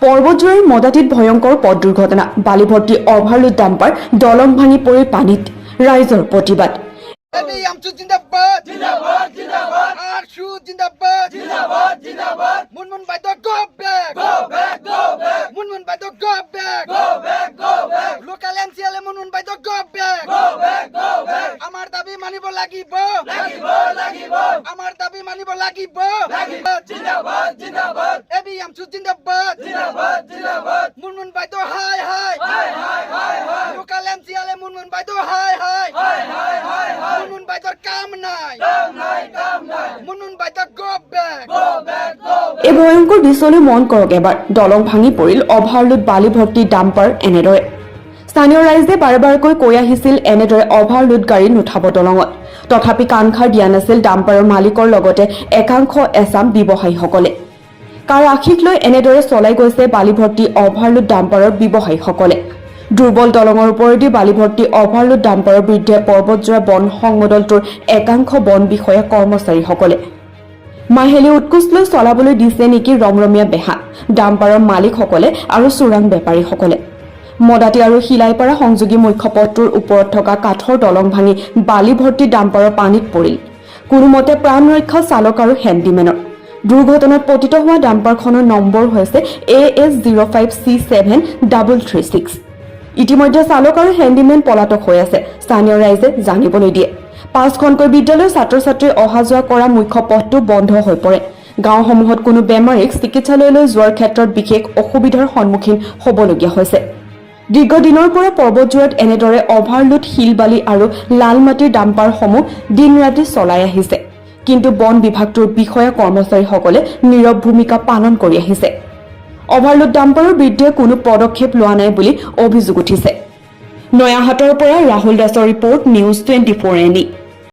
পৰ্বতজোৰাৰ মদাতিত ভয়ংকৰ পথ দুৰ্ঘটনা বালিভৰ্তি অভাৰলোড ডাম্পাৰ দলং ভাঙি পৰি পানীত ৰাইজৰ প্ৰতিবাদ আমাৰ দাবী মানিব লাগিব জিন্দাবাদ জিন্দাবাদ এবিএমচি জিন্দাবাদ জিন্দাবাদ জিন্দাবাদ মুনমুন বাইদেউ হাই হাই লোকাল এমসিএল মুনমুন বাইদেউ হাই হাই মুনমুন বাইদেউৰ কাম নাই মুনমুন বাইদেউ গো বেক এই ভয়ংকৰ দৃশ্যলৈ মন কৰক এবাৰ দলং ভাঙি পৰিল অভাৰলোড বালিভৰ্তি ডাম্পাৰ এনেদৰে স্থানীয় ৰাইজে বাৰে কৈ আহিছিল এনেদৰে অভাৰলোড গাড়ী নুঠাব দলঙত তথাপি কাণখাৰ দিয়া নাছিল ডাম্পাৰৰ মালিকৰ লগতে একাংশ এছাম ব্যৱসায়ীসকলে কাৰ আশীক লৈ এনেদৰে চলাই গৈছে বালিভৰ্তি অভাৰলোড ডাম্পাৰৰ ব্যৱসায়ীসকলে দুৰ্বল দলঙৰ ওপৰেদি বালিভৰ্তি অভাৰলোড ডাম্পাৰৰ বিৰুদ্ধে পৰ্বতজোৰা বন সংমণ্ডলটোৰ একাংশ বন বিষয়া কৰ্মচাৰীসকলে মাহেলী উৎকোচ লৈ চলাবলৈ দিছে নেকি ৰমৰমীয়া বেহা ডাম্পাৰৰ মালিকসকলে আৰু চোৰাং বেপাৰীসকলে মদাতি আৰু শিলাইপাৰা সংযোগী মুখ্য পথটোৰ ওপৰত থকা কাঠৰ দলং ভাঙি বালিভৰ্তি ডাম্পাৰৰ পানীত পৰিল কোনোমতে প্ৰাণ ৰক্ষা চালক আৰু হেণ্ডিমেনৰ দুৰ্ঘটনাত পতিত হোৱা ডাম্পাৰখনৰ নম্বৰ হৈছে AS05C7336 ইতিমধ্যে চালক আৰু হেণ্ডিমেন পলাতক হৈ আছে স্থানীয় ৰাইজে জানিবলৈ দিয়ে 5খনকৈ বিদ্যালয়ৰ ছাত্ৰ ছাত্ৰী অহা যোৱা কৰা মুখ্য পথটো বন্ধ হৈ পৰে গাঁওসমূহত কোনো বেমাৰীক চিকিৎসালয়লৈ যোৱাৰ ক্ষেত্ৰত বিশেষ অসুবিধাৰ সন্মুখীন হ'বলগীয়া হৈছে দীৰ্ঘদিনৰ পৰা পৰ্বতজোৰাত এনেদৰে অভাৰলোড শিলবালি আৰু লাল মাটিৰ ডাম্পাৰসমূহ দিন ৰাতি চলাই আহিছে কিন্তু বন বিভাগটোৰ বিষয়া কৰ্মচাৰীসকলে নীৰৱ ভূমিকা পালন কৰি আহিছে অভাৰলোড ডাম্পাৰৰ বিৰুদ্ধে কোনো পদক্ষেপ লোৱা নাই বুলি অভিযোগ উঠিছে নয়াহাটৰ পৰা ৰাহুল দাসৰ ৰিপৰ্ট নিউজ 24 NE